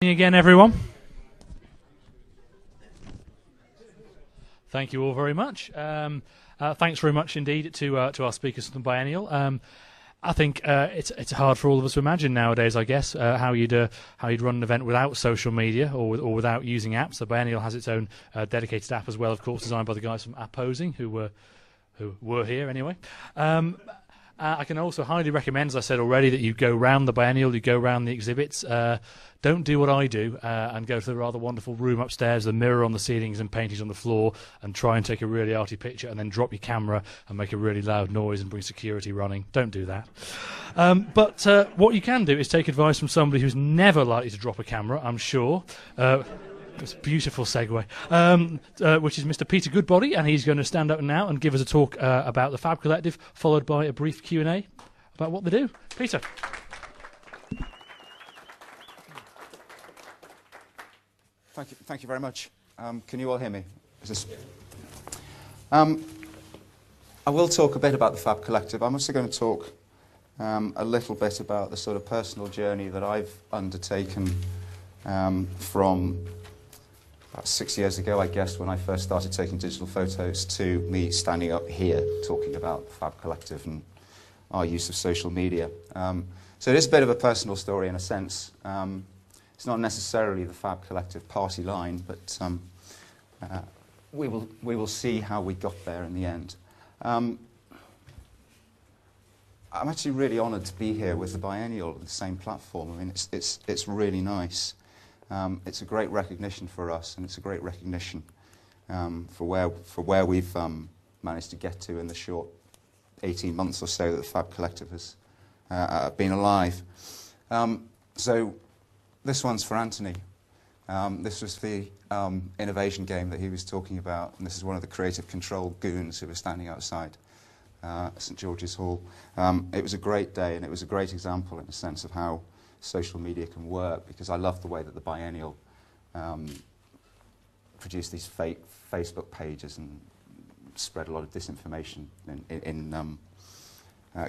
Again, everyone. Thank you all very much. Thanks very much indeed to our speakers from the Biennial. I think it's hard for all of us to imagine nowadays, I guess, how you'd run an event without social media or without using apps. The Biennial has its own dedicated app as well, of course, designed by the guys from Apposing, who were here anyway. I can also highly recommend, as I said already, that you go round the Biennial, you go round the exhibits. Don't do what I do and go to the rather wonderful room upstairs, the mirror on the ceilings and paintings on the floor, and try and take a really arty picture and then drop your camera and make a really loud noise and bring security running. Don't do that. But what you can do is take advice from somebody who's never likely to drop a camera, I'm sure. It's a beautiful segue, which is Mr. Peter Goodbody, and he's going to stand up now and give us a talk about the Fab Collective, followed by a brief Q&A about what they do. Peter. Thank you very much. Can you all hear me? I will talk a bit about the Fab Collective. I'm also going to talk a little bit about the sort of personal journey that I've undertaken from about 6 years ago, I guess, when I first started taking digital photos, to me standing up here talking about the Fab Collective and our use of social media. So it is a bit of a personal story in a sense. It's not necessarily the Fab Collective party line, but we will see how we got there in the end. I'm actually really honoured to be here with the Biennial on the same platform. I mean, it's really nice. It's a great recognition for us, and it's a great recognition for where we've managed to get to in the short 18 months or so that the Fab Collective has been alive. So this one's for Anthony. This was the innovation game that he was talking about, and this is one of the creative control goons who were standing outside St George's Hall. It was a great day, and it was a great example in a sense of how social media can work, because I love the way that the Biennial produced these fake Facebook pages and spread a lot of disinformation in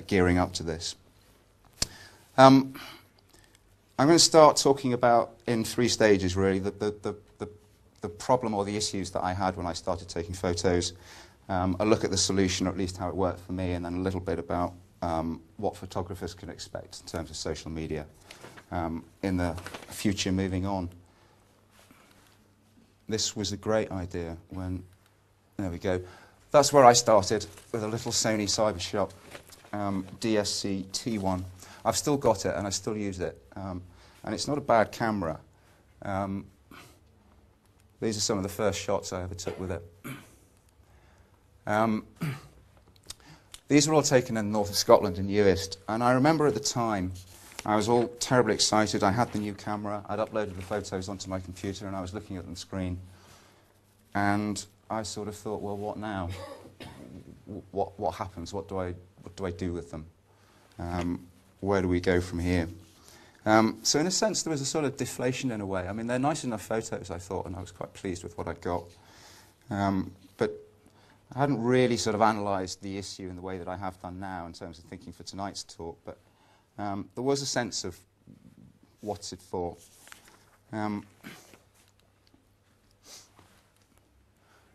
gearing up to this. I'm going to start talking about, in 3 stages really, the problem or the issues that I had when I started taking photos, a look at the solution, or at least how it worked for me, and then a little bit about what photographers can expect in terms of social media in the future moving on. This was a great idea when, there we go. That's where I started, with a little Sony Cybershot DSC T1. I've still got it and I still use it, and it's not a bad camera. These are some of the first shots I ever took with it. These were all taken in the north of Scotland in Uist, and I remember at the time I was all terribly excited. I had the new camera, I'd uploaded the photos onto my computer, and I was looking at the screen, and I sort of thought, well, what now? What happens? What do I do with them? Where do we go from here? So in a sense, there was a sort of deflation in a way. I mean, they're nice enough photos, I thought, and I was quite pleased with what I got. But I hadn't really sort of analysed the issue in the way that I have done now in terms of thinking for tonight's talk. But there was a sense of what's it for.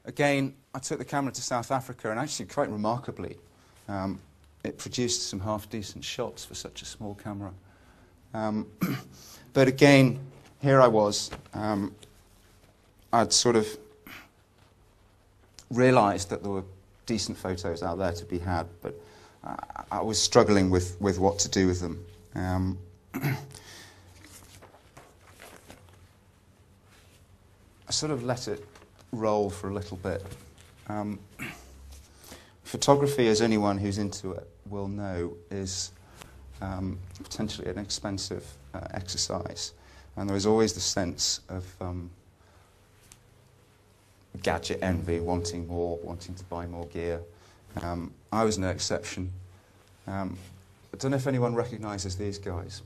Again, I took the camera to South Africa, and actually, quite remarkably, it produced some half-decent shots for such a small camera. But again, here I was. I'd sort of realised that there were decent photos out there to be had, but I was struggling with what to do with them. I sort of let it roll for a little bit. Photography, as anyone who's into it will know, is potentially an expensive exercise, and there is always the sense of gadget envy, wanting more, wanting to buy more gear. I was no exception. I don't know if anyone recognises these guys.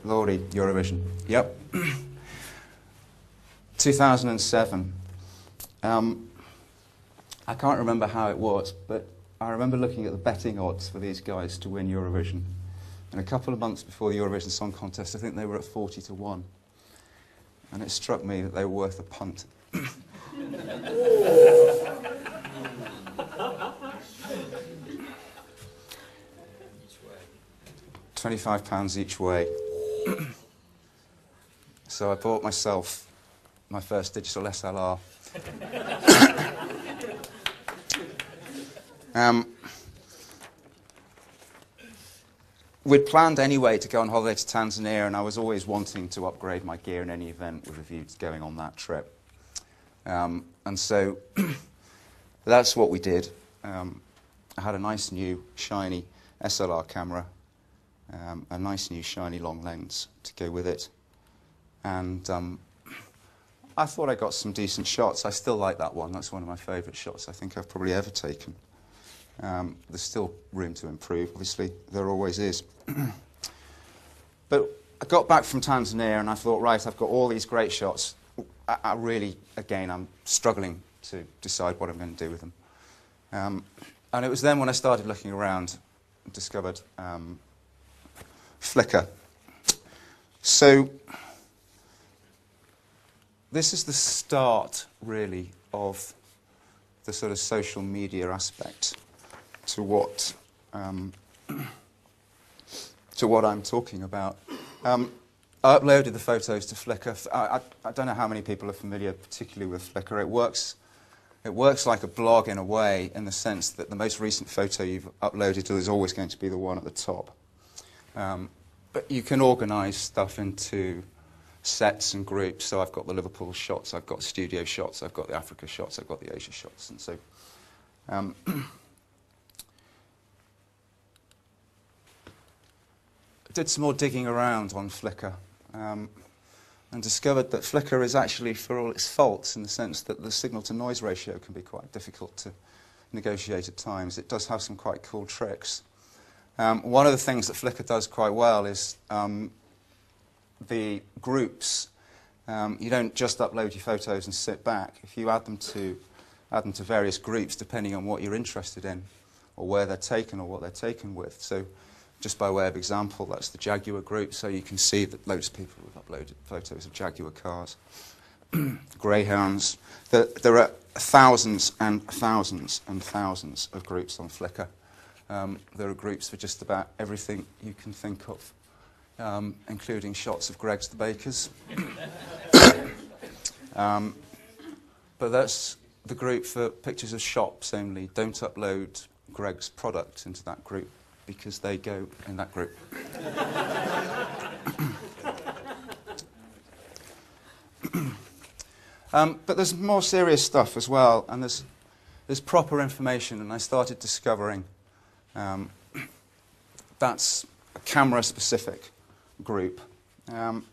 Lordy, Eurovision. Yep. 2007. I can't remember how it was, but I remember looking at the betting odds for these guys to win Eurovision. And a couple of months before the Eurovision Song Contest, I think they were at 40-1. And it struck me that they were worth a punt. £25 each way. So I bought myself my first digital SLR. We'd planned anyway to go on holiday to Tanzania, and I was always wanting to upgrade my gear in any event with a view to going on that trip. And so that's what we did. I had a nice new shiny SLR camera, a nice new shiny long lens to go with it. And I thought I got some decent shots. I still like that one. That's one of my favourite shots I think I've probably ever taken. There's still room to improve, obviously. There always is. But I got back from Tanzania and I thought, right, I've got all these great shots. I really, again, I'm struggling to decide what I'm going to do with them. And it was then when I started looking around and discovered Flickr. So this is the start, really, of the sort of social media aspect to what I'm talking about. I uploaded the photos to Flickr. I don't know how many people are familiar, particularly with Flickr. It works like a blog in a way, in the sense that the most recent photo you've uploaded is always going to be the one at the top. But you can organise stuff into sets and groups. So I've got the Liverpool shots, I've got studio shots, I've got the Africa shots, I've got the Asia shots, and so did some more digging around on Flickr and discovered that Flickr is actually, for all its faults, in the sense that the signal-to-noise ratio can be quite difficult to negotiate at times, it does have some quite cool tricks. One of the things that Flickr does quite well is the groups. You don't just upload your photos and sit back. If you add them to various groups, depending on what you're interested in, or where they're taken, or what they're taken with. So, just by way of example, that's the Jaguar group. So you can see that loads of people have uploaded photos of Jaguar cars, greyhounds. There are thousands and thousands and thousands of groups on Flickr. There are groups for just about everything you can think of, including shots of Greggs the Bakers. But that's the group for pictures of shops only. Don't upload Greggs product into that group, because they go in that group. But there's more serious stuff as well, and there's proper information, and I started discovering that's a camera-specific group. And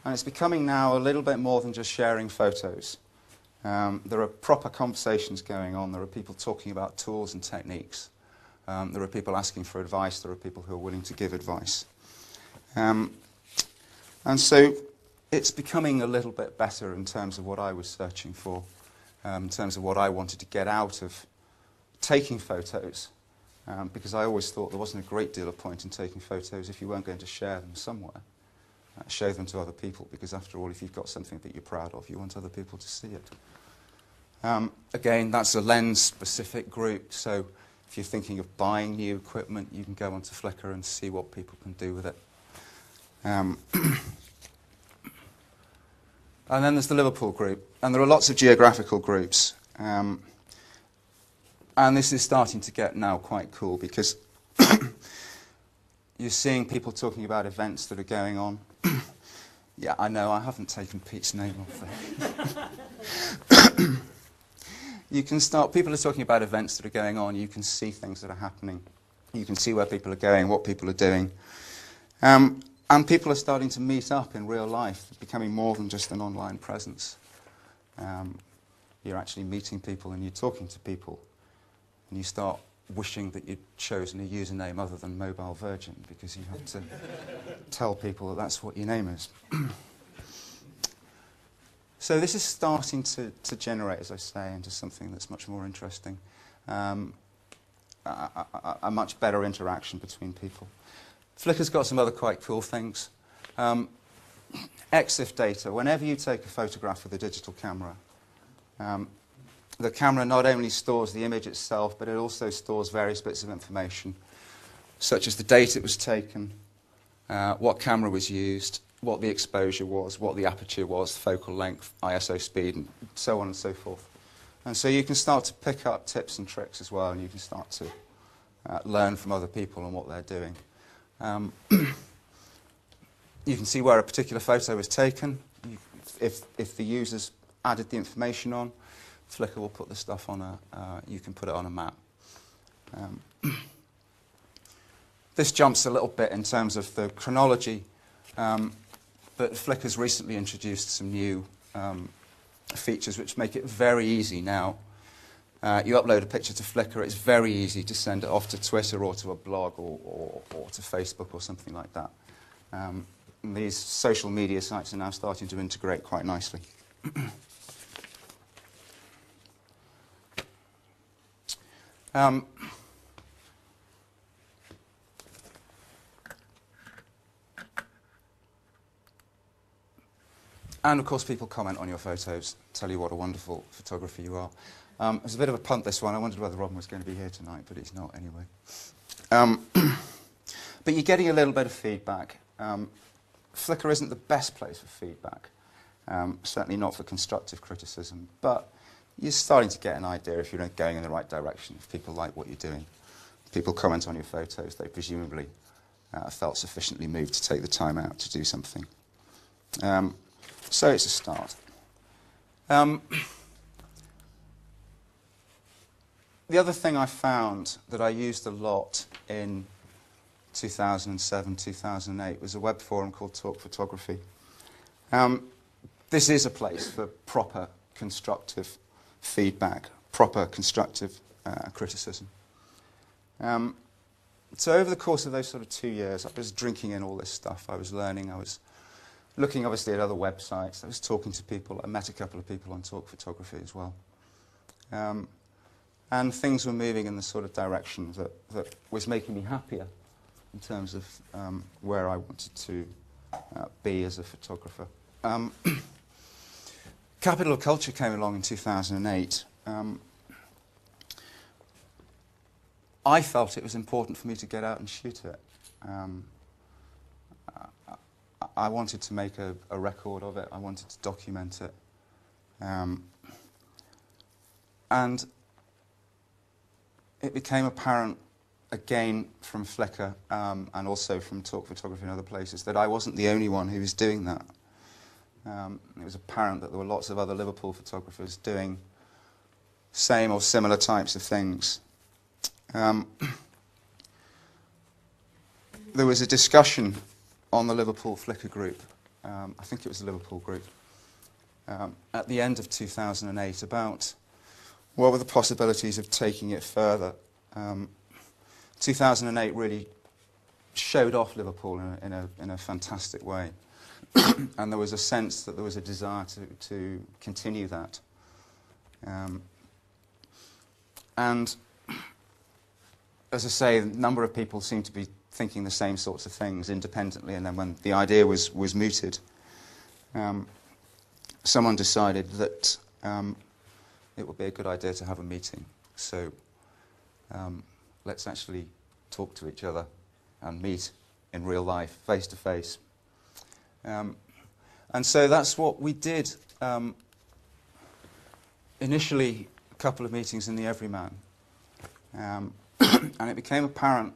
it's becoming now a little bit more than just sharing photos. There are proper conversations going on. There are people talking about tools and techniques. There are people asking for advice. There are people who are willing to give advice. And so it's becoming a little bit better in terms of what I was searching for, in terms of what I wanted to get out of taking photos, because I always thought there wasn't a great deal of point in taking photos if you weren't going to share them somewhere. Show them to other people, because after all, if you've got something that you're proud of, you want other people to see it. Again, that's a lens-specific group, so if you're thinking of buying new equipment, you can go onto Flickr and see what people can do with it. And then there's the Liverpool group, and there are lots of geographical groups. And this is starting to get now quite cool, because you're seeing people talking about events that are going on. Yeah, I know, I haven't taken Pete's name off there. You can start, people are talking about events that are going on, you can see things that are happening, you can see where people are going, what people are doing. And people are starting to meet up in real life, it's becoming more than just an online presence. You're actually meeting people and you're talking to people, and you start wishing that you'd chosen a username other than Mobile Virgin, because you have to tell people that that's what your name is. So this is starting to generate, as I say, into something that's much more interesting, a much better interaction between people. Flickr's got some other quite cool things. EXIF data. Whenever you take a photograph with a digital camera, the camera not only stores the image itself, but it also stores various bits of information, such as the date it was taken, what camera was used, what the exposure was, what the aperture was, focal length, ISO speed, and so on and so forth. And so you can start to pick up tips and tricks as well, and you can start to learn from other people and what they're doing. You can see where a particular photo was taken. If the users added the information on, Flickr will put the stuff on you can put it on a map. This jumps a little bit in terms of the chronology, but Flickr's recently introduced some new features which make it very easy now. You upload a picture to Flickr, it's very easy to send it off to Twitter or to a blog or to Facebook or something like that. And these social media sites are now starting to integrate quite nicely. And of course people comment on your photos, tell you what a wonderful photographer you are. It's a bit of a punt, this one. I wondered whether Robin was going to be here tonight, but he's not anyway. But you're getting a little bit of feedback. Flickr isn't the best place for feedback, certainly not for constructive criticism, but you're starting to get an idea if you're going in the right direction, if people like what you're doing. If people comment on your photos, they presumably felt sufficiently moved to take the time out to do something. So it's a start. The other thing I found that I used a lot in 2007, 2008 was a web forum called Talk Photography. This is a place for proper constructive feedback, proper constructive criticism. So over the course of those sort of 2 years, I was drinking in all this stuff. I was learning. I was looking, obviously, at other websites. I was talking to people. I met a couple of people on Talk Photography as well. And things were moving in the sort of direction that was making me happier in terms of where I wanted to be as a photographer. Capital of Culture came along in 2008. I felt it was important for me to get out and shoot it. I wanted to make a record of it. I wanted to document it. And it became apparent, again, from Flickr and also from Talk Photography and other places, that I wasn't the only one who was doing that. It was apparent that there were lots of other Liverpool photographers doing same or similar types of things. There was a discussion on the Liverpool Flickr group, I think it was the Liverpool group, at the end of 2008 about what were the possibilities of taking it further. 2008 really showed off Liverpool in a fantastic way. And there was a sense that there was a desire to continue that. And as I say, a number of people seemed to be thinking the same sorts of things independently, and then when the idea was mooted, someone decided that it would be a good idea to have a meeting. So let's actually talk to each other and meet in real life, face to face. And so that's what we did. Initially, a couple of meetings in the Everyman. And it became apparent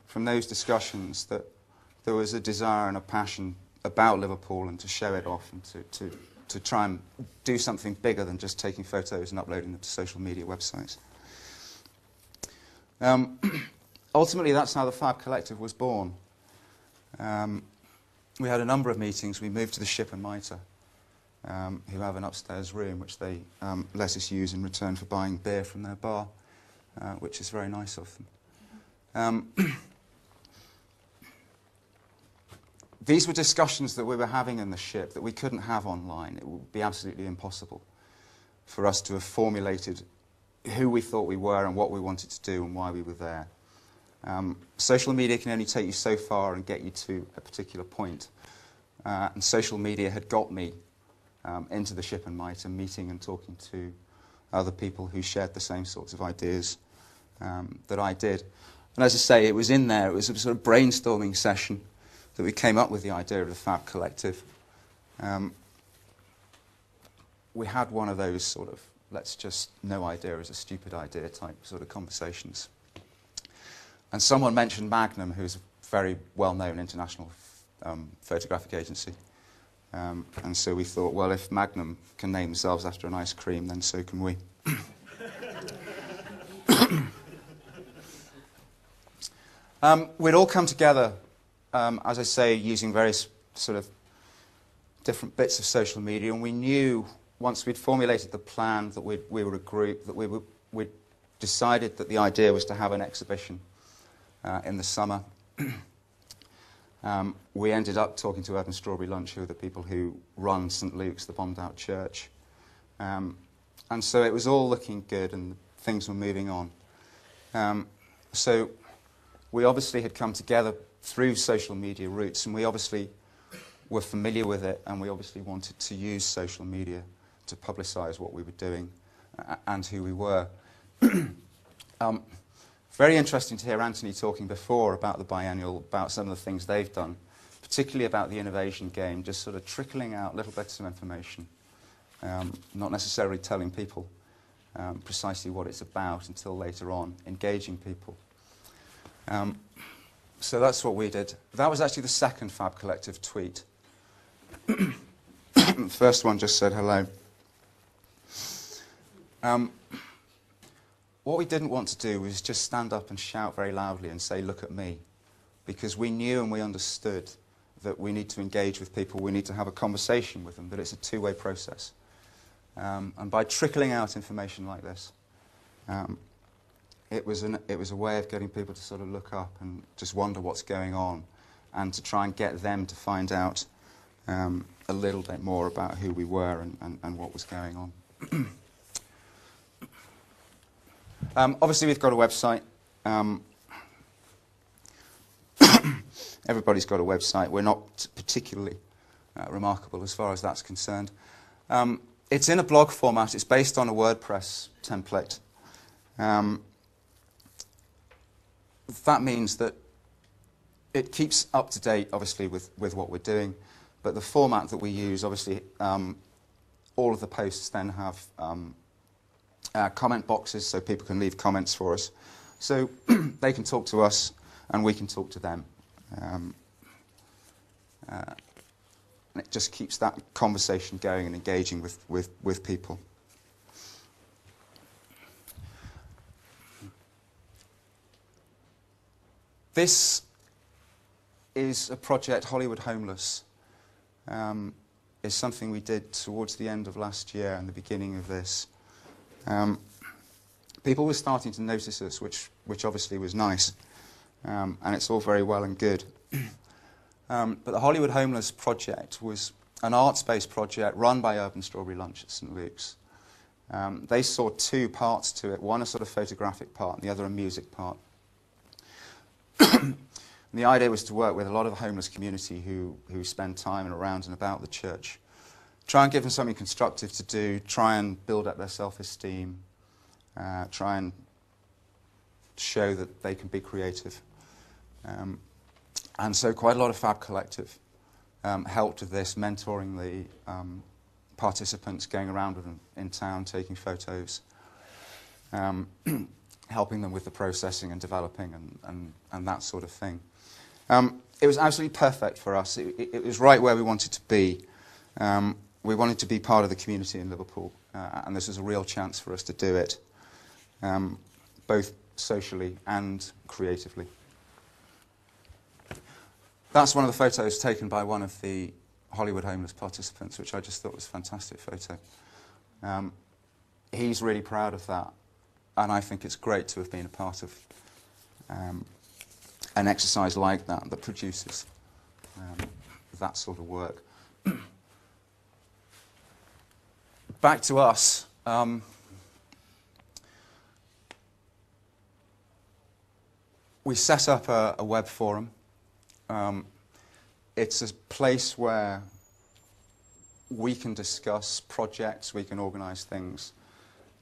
from those discussions that there was a desire and a passion about Liverpool and to show it off and to try and do something bigger than just taking photos and uploading them to social media websites. Ultimately, that's how the Fab Collective was born. We had a number of meetings. We moved to the Ship and Mitre, who have an upstairs room which they let us use in return for buying beer from their bar, which is very nice of them. These were discussions that we were having in the Ship that we couldn't have online. It would be absolutely impossible for us to have formulated who we thought we were and what we wanted to do and why we were there Social media can only take you so far and get you to a particular point. And social media had got me into the Ship and Mitre, meeting and talking to other people who shared the same sorts of ideas that I did. And as I say, it was in there, it was a sort of brainstorming session that we came up with the idea of the Fab Collective. We had one of those sort of, no idea is a stupid idea type sort of conversations. And someone mentioned Magnum, who's a very well-known international photographic agency. And so we thought, well, if Magnum can name themselves after an ice cream, then so can we. We'd all come together, as I say, using various sort of different bits of social media, and we knew, once we'd formulated the plan, that we were a group, that we'd decided that the idea was to have an exhibition in the summer. We ended up talking to Urban Strawberry Lunch, who are the people who run St Luke's, the bombed-out church. And so it was all looking good, and things were moving on. So we obviously had come together through social media routes, and we obviously were familiar with it, and we obviously wanted to use social media to publicise what we were doing and who we were. Very interesting to hear Anthony talking before about the Biennial, about some of the things they've done, particularly about the innovation game, just sort of trickling out little bits of information, not necessarily telling people precisely what it's about until later on, engaging people. So that's what we did. That was actually the second Fab Collective tweet. The first one just said hello. What we didn't want to do was just stand up and shout very loudly and say, look at me, because we knew and we understood that we need to engage with people, we need to have a conversation with them, that it's a two-way process. And by trickling out information like this, it was a way of getting people to sort of look up and just wonder what's going on, and to try and get them to find out a little bit more about who we were and what was going on. Obviously, we've got a website. Everybody's got a website. We're not particularly remarkable as far as that's concerned. It's in a blog format. It's based on a WordPress template. That means that it keeps up to date, obviously, with what we're doing. But the format that we use, obviously, all of the posts then have comment boxes, so people can leave comments for us. So they can talk to us, and we can talk to them. And it just keeps that conversation going and engaging with people. This is a project, Hollywood Homeless, is something we did towards the end of last year and the beginning of this. People were starting to notice us, which obviously was nice, and it's all very well and good. But the Hollywood Homeless project was an arts-based project run by Urban Strawberry Lunch at St Luke's. They saw two parts to it, one a sort of photographic part and the other a music part. And the idea was to work with a lot of the homeless community who spend time around and about the church. Try and give them something constructive to do, try and build up their self-esteem, try and show that they can be creative. And so quite a lot of Fab Collective helped with this, mentoring the participants, going around with them in town, taking photos, helping them with the processing and developing and that sort of thing. It was absolutely perfect for us. It was right where we wanted to be. We wanted to be part of the community in Liverpool, and this was a real chance for us to do it, both socially and creatively. That's one of the photos taken by one of the Hollywood Homeless participants, which I just thought was a fantastic photo. He's really proud of that, and I think it's great to have been a part of an exercise like that that produces that sort of work. Back to us. we set up a web forum. It's a place where we can discuss projects, we can organise things.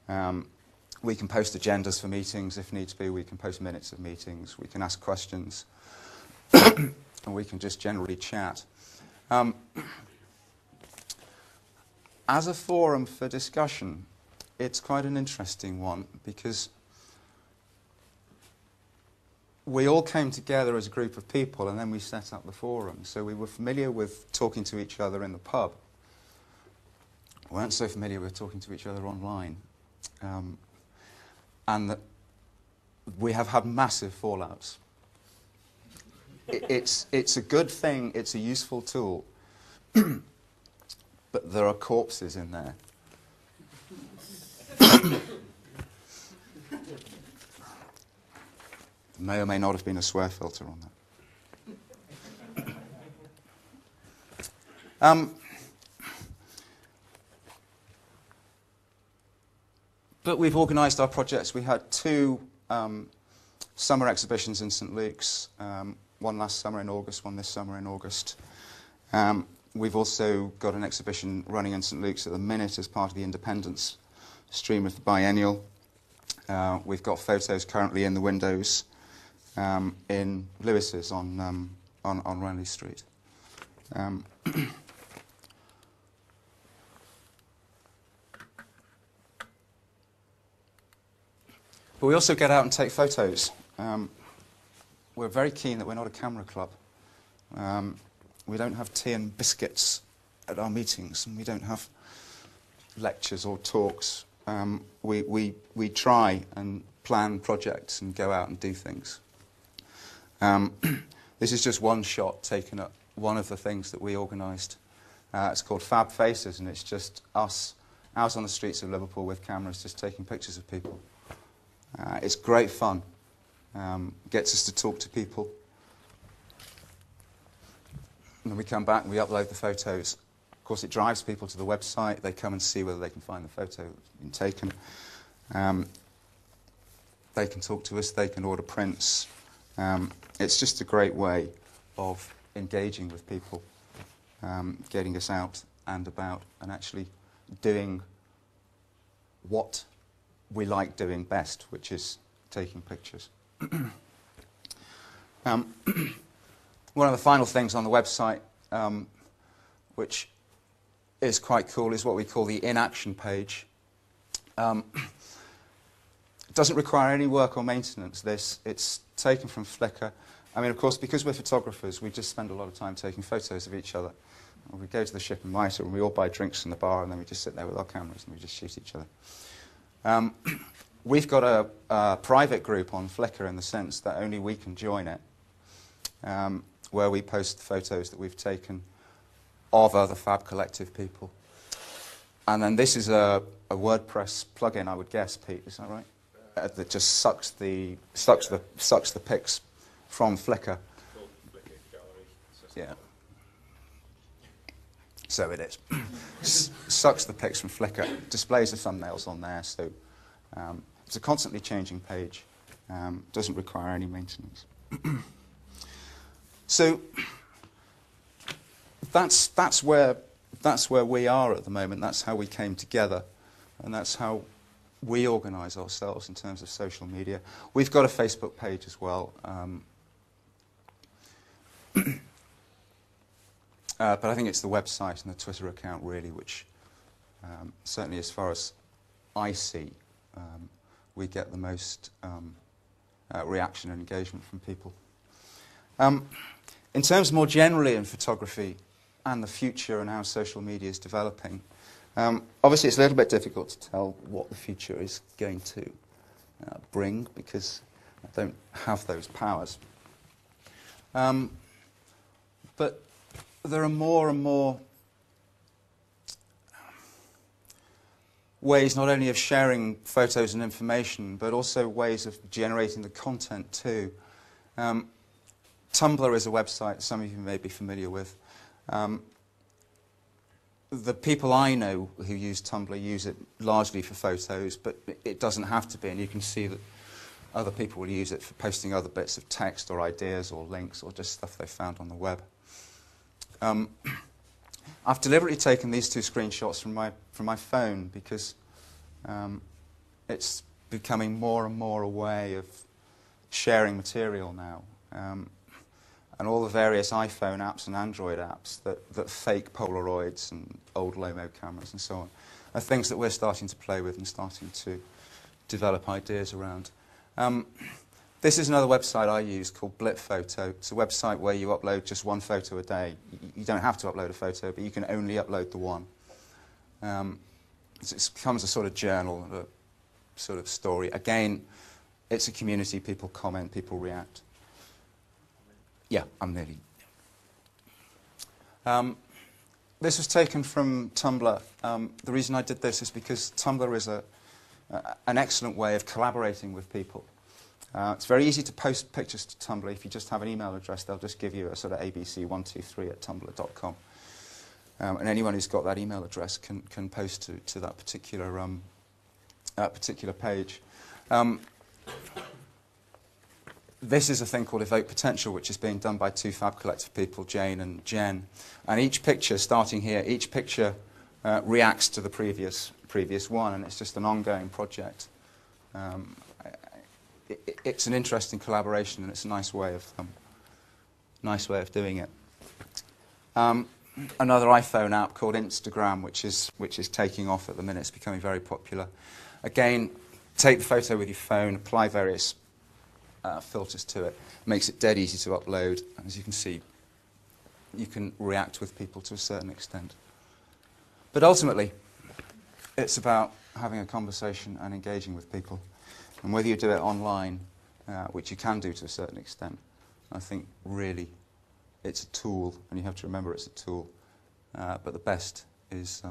We can post agendas for meetings if needs be, we can post minutes of meetings, we can ask questions, and we can just generally chat. As a forum for discussion, it's quite an interesting one because we all came together as a group of people and then we set up the forum. So we were familiar with talking to each other in the pub. We weren't so familiar with talking to each other online. And that we have had massive fallouts. It's a good thing, it's a useful tool, but there are corpses in there. May or may not have been a swear filter on that. But we've organised our projects. We had 2 summer exhibitions in St Luke's, one last summer in August, one this summer in August. We've also got an exhibition running in St Luke's at the minute as part of the Independence stream of the Biennial. We've got photos currently in the windows in Lewis's on Renly Street. But we also get out and take photos. We're very keen that we're not a camera club. We don't have tea and biscuits at our meetings, and we don't have lectures or talks. We try and plan projects and go out and do things. This is just one shot taken at one of the things that we organised. It's called Fab Faces, and it's just us out on the streets of Liverpool with cameras just taking pictures of people. It's great fun. Gets us to talk to people. And then we come back and we upload the photos. Of course, it drives people to the website. They come and see whether they can find the photo that's been taken. They can talk to us. They can order prints. It's just a great way of engaging with people, getting us out and about and actually doing what we like doing best, which is taking pictures. One of the final things on the website, which is quite cool, is what we call the in-action page. It doesn't require any work or maintenance, this. It's taken from Flickr. I mean, of course, because we're photographers, we just spend a lot of time taking photos of each other. We go to the Ship and Mitre and we all buy drinks in the bar and then we just sit there with our cameras and we just shoot each other. We've got a private group on Flickr in the sense that only we can join it, where we post the photos that we've taken of other Fab Collective people. And then this is a WordPress plugin, I would guess, Pete, is that right? That just sucks the pics from Flickr. Yeah. So it is. Sucks the pics from Flickr, displays the thumbnails on there, so it's a constantly changing page, doesn't require any maintenance. So that's where we are at the moment, that's how we came together, and that's how we organise ourselves in terms of social media. We've got a Facebook page as well. But I think it's the website and the Twitter account, really, which certainly as far as I see, we get the most reaction and engagement from people. In terms more generally in photography and the future and how social media is developing, obviously it's a little bit difficult to tell what the future is going to bring because I don't have those powers. But there are more and more ways not only of sharing photos and information, but also ways of generating the content too. Tumblr is a website some of you may be familiar with. The people I know who use Tumblr use it largely for photos, but it doesn't have to be, and you can see that Other people will use it for posting other bits of text or ideas or links or just stuff they found on the web. I've deliberately taken these two screenshots from my phone because it's becoming more and more a way of sharing material now. And all the various iPhone apps and Android apps that fake Polaroids and old low-mo cameras and so on are things that we're starting to play with and starting to develop ideas around. This is another website I use called Blip Photo. It's a website where you upload just one photo a day. You don't have to upload a photo, but you can only upload the one. It becomes a sort of journal, a sort of story. Again, it's a community. People comment, people react. Yeah, I'm nearly. This was taken from Tumblr. The reason I did this is because Tumblr is an excellent way of collaborating with people. It's very easy to post pictures to Tumblr. If you just have an email address, they'll just give you a sort of abc123@tumblr.com. And anyone who's got that email address can post to that particular page. This is a thing called Evoke Potential, which is being done by two Fab Collective people, Jane and Jen. And each picture, starting here, each picture reacts to the previous one, and it's just an ongoing project. It's an interesting collaboration, and it's a nice way of doing it. Another iPhone app called Instagram, which is taking off at the minute. It's becoming very popular. Again, take the photo with your phone, apply various filters to it. Makes it dead easy to upload. And as you can see, you can react with people to a certain extent. But ultimately, it's about having a conversation and engaging with people. And whether you do it online, which you can do to a certain extent, I think really it's a tool, and you have to remember it's a tool. But the best is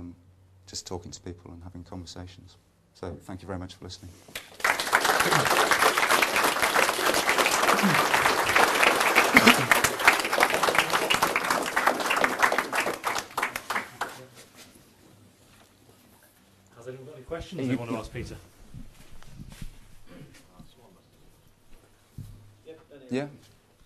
just talking to people and having conversations. So thank you very much for listening. Has anyone got any questions they want to ask Peter? Yeah.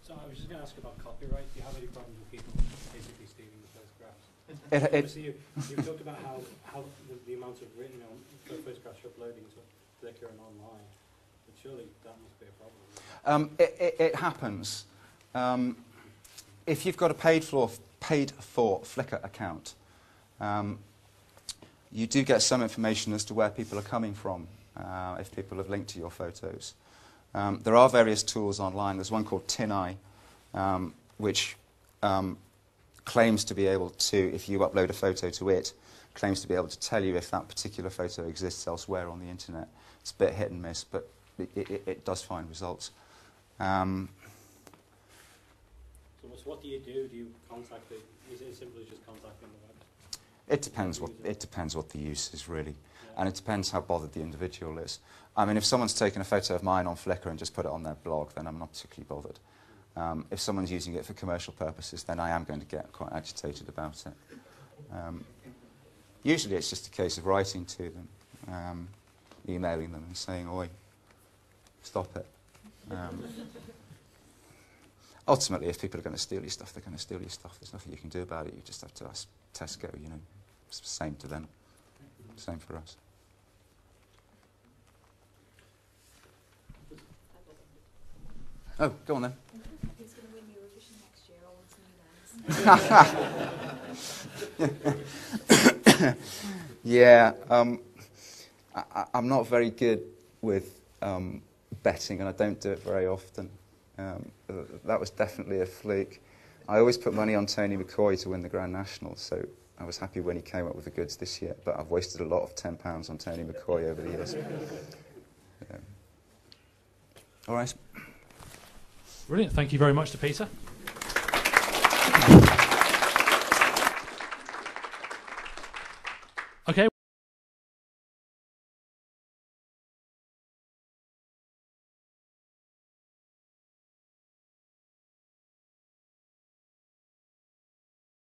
So I was just going to ask about copyright. Do you have any problems with people basically stealing the photographs? Obviously, you've talked about how the amount of written photographs you're uploading to Flickr and online, but surely that must be a problem. It happens. If you've got a paid for Flickr account, you do get some information as to where people are coming from, if people have linked to your photos. There are various tools online. There's one called TinEye, which claims to be able to, if you upload a photo to it, claims to be able to tell you if that particular photo exists elsewhere on the internet. It's a bit hit and miss, but it does find results. So what do you do? Do you contact it? Is it as simple as just contacting the web? It depends what the use is, really. Yeah. And it depends how bothered the individual is. I mean, if someone's taken a photo of mine on Flickr and just put it on their blog, then I'm not particularly bothered. If someone's using it for commercial purposes, then I am going to get quite agitated about it. Usually it's just a case of writing to them, emailing them and saying, oi, stop it. Ultimately, if people are going to steal your stuff, they're going to steal your stuff. There's nothing you can do about it. You just have to ask Tesco, you know. It's the same to them. Same for us. Oh, go on then. Who's going to win Eurovision next year? Yeah, I'm not very good with betting, and I don't do it very often. That was definitely a fluke. I always put money on Tony McCoy to win the Grand National, so I was happy when he came up with the goods this year, but I've wasted a lot of £10 on Tony McCoy over the years. All right. Brilliant. Thank you very much to Peter.